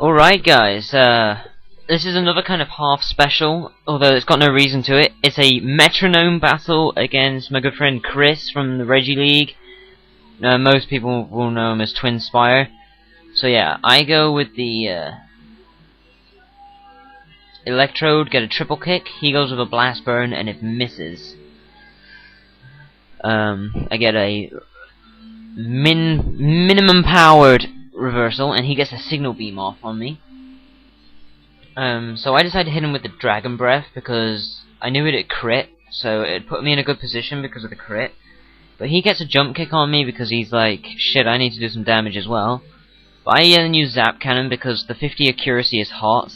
Alright guys, this is another kind of half special, although it's got no reason to it. It's a Metronome battle against my good friend Chris from the RegiLeague. Most people will know him as Twin Spire. So yeah, I go with the Electrode, get a triple kick. He goes with a Blast Burn and it misses. I get a minimum powered reversal, and he gets a signal beam off on me. So I decided to hit him with the Dragon Breath because I knew it'd crit, so it put me in a good position because of the crit. But he gets a jump kick on me because he's like, shit, I need to do some damage as well. But I then use Zap Cannon because the 50 accuracy is hot,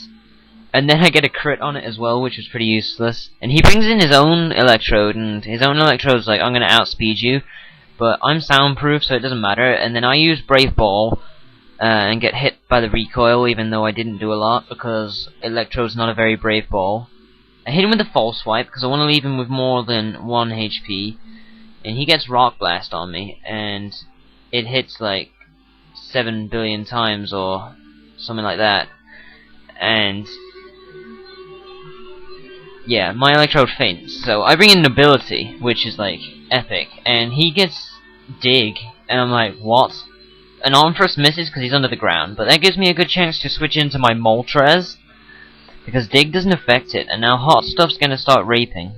and then I get a crit on it as well, which was pretty useless. And he brings in his own Electrode, and his own Electrode's like, I'm gonna outspeed you, but I'm soundproof, so it doesn't matter. And then I use Brave Ball, and get hit by the recoil, even though I didn't do a lot, because Electrode's not a very brave ball. I hit him with a False Swipe, because I want to leave him with more than 1 HP, and he gets Rock Blast on me, and it hits like 7 billion times, or something like that, and yeah, my Electrode faints. So I bring in Nobility, which is like epic, and he gets Dig, and I'm like, what? An arm thrust misses because he's under the ground, but that gives me a good chance to switch into my Moltres, because Dig doesn't affect it, and now Hot Stuff's gonna start raping.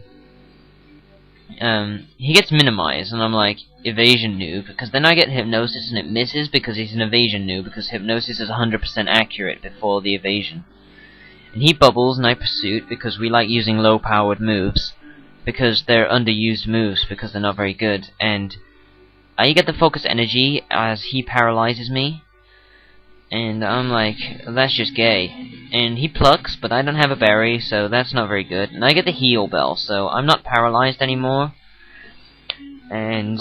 He gets minimized, and I'm like, Evasion Noob, because then I get Hypnosis and it misses because he's an Evasion Noob, because Hypnosis is 100% accurate before the evasion. And he bubbles, and I Pursuit, because we like using low-powered moves, because they're underused moves, because they're not very good, and I get the Focus Energy as he paralyzes me, and I'm like, that's just gay. And he plucks, but I don't have a berry, so that's not very good. And I get the Heal Bell, so I'm not paralyzed anymore. And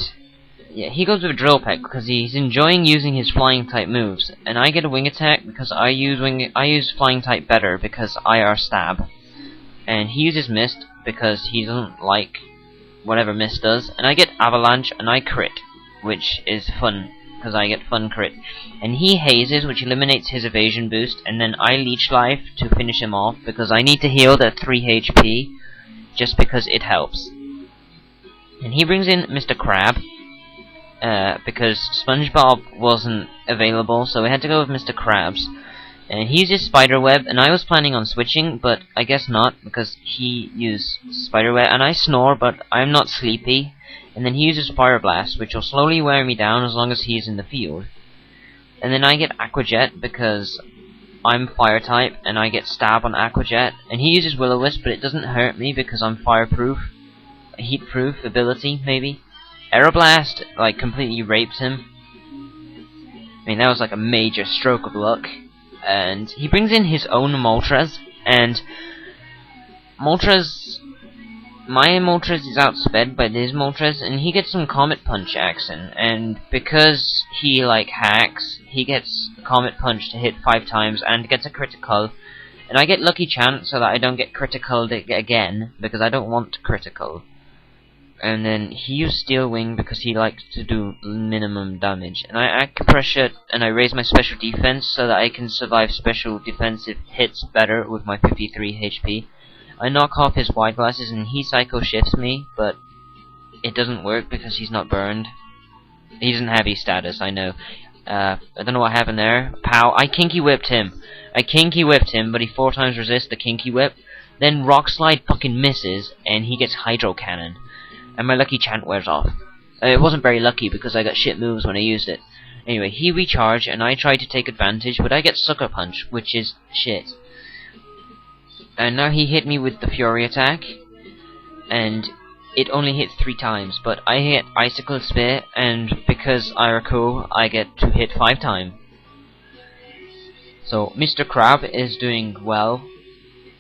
yeah, he goes with a Drill Peck because he's enjoying using his flying type moves, and I get a Wing Attack because I use flying type better because IR Stab, and he uses Mist because he doesn't like whatever Mist does, and I get Avalanche and I crit, which is fun, because I get fun crit. And he hazes, which eliminates his evasion boost, and then I Leech Life to finish him off, because I need to heal the 3 HP, just because it helps. And he brings in Mr. Crab, because SpongeBob wasn't available, so we had to go with Mr. Krabs. And he uses Spiderweb, and I was planning on switching, but I guess not, because he used Spiderweb, and I snore, but I'm not sleepy. And then he uses Fire Blast, which will slowly wear me down as long as he's in the field. And then I get Aqua Jet because I'm Fire type, and I get Stab on Aqua Jet. And he uses Will-O-Wisp, but it doesn't hurt me because I'm fireproof. Heatproof ability, maybe. Aeroblast, like, completely rapes him. I mean, that was like a major stroke of luck. And he brings in his own Moltres, and my Moltres is outsped by his Moltres, and he gets some Comet Punch action, and because he like hacks, he gets Comet Punch to hit 5 times and gets a critical, and I get Lucky Chant so that I don't get critical again, because I don't want critical. And then he used Steel Wing because he likes to do minimum damage, and I Acupressure and I raise my special defense so that I can survive special defensive hits better with my 53 HP. I knock off his wide glasses and he Psycho Shifts me, but it doesn't work because he's not burned. He doesn't have E status, I know. I don't know what happened there. Pow, I Kinky Whipped him. But he 4 times resists the Kinky Whip. Then Rock Slide fucking misses, and he gets Hydro Cannon. And my Lucky Chant wears off. It wasn't very lucky because I got shit moves when I used it. Anyway, he recharged, and I tried to take advantage, but I get Sucker Punch, which is shit. And now he hit me with the Fury attack, and it only hit 3 times, but I hit Icicle Spear, and because I cool, I get to hit 5 times. So Mr. Crab is doing well,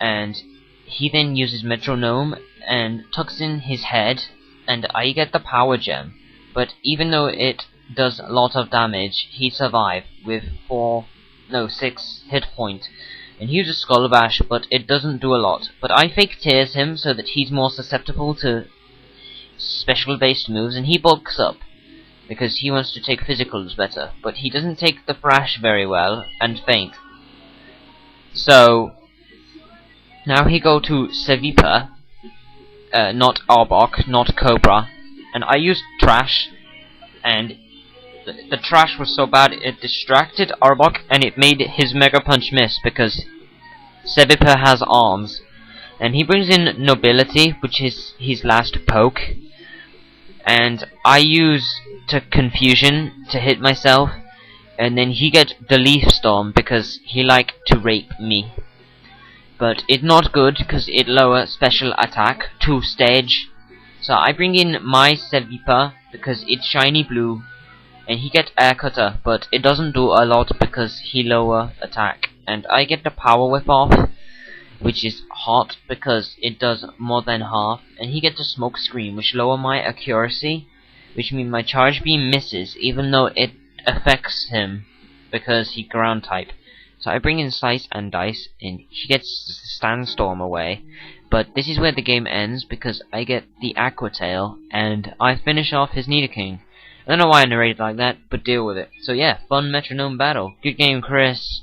and he then uses Metronome and tucks in his head, and I get the Power Gem. But even though it does a lot of damage, he survived with 6 hit points. And he uses Skull Bash, but it doesn't do a lot. But I Fake Tears him so that he's more susceptible to special based moves, and he bulks up because he wants to take physicals better. But he doesn't take the Thrash very well, and Faint. So now he go to Sevipa, not Arbok, not Cobra, and I used Trash, and the Trash was so bad it distracted Arbok and it made his Mega Punch miss because Sevipa has arms. And he brings in Nobility, which is his last poke, and I use to Confusion to hit myself, and then he get the Leaf Storm because he like to rape me. But it's not good because it lower special attack to stage. So I bring in my Sevipa because it's shiny blue, and he get Air Cutter, but it doesn't do a lot because he lower attack. And I get the Power Whip off, which is hot because it does more than half, and he gets a Smoke Screen, which lower my accuracy, which means my Charge Beam misses even though it affects him because he ground type. So I bring in Slice and Dice, and he gets Sandstorm away. But this is where the game ends because I get the Aqua Tail and I finish off his Nidoking. I don't know why I narrated like that, but deal with it. So yeah, fun Metronome battle. Good game, Chris.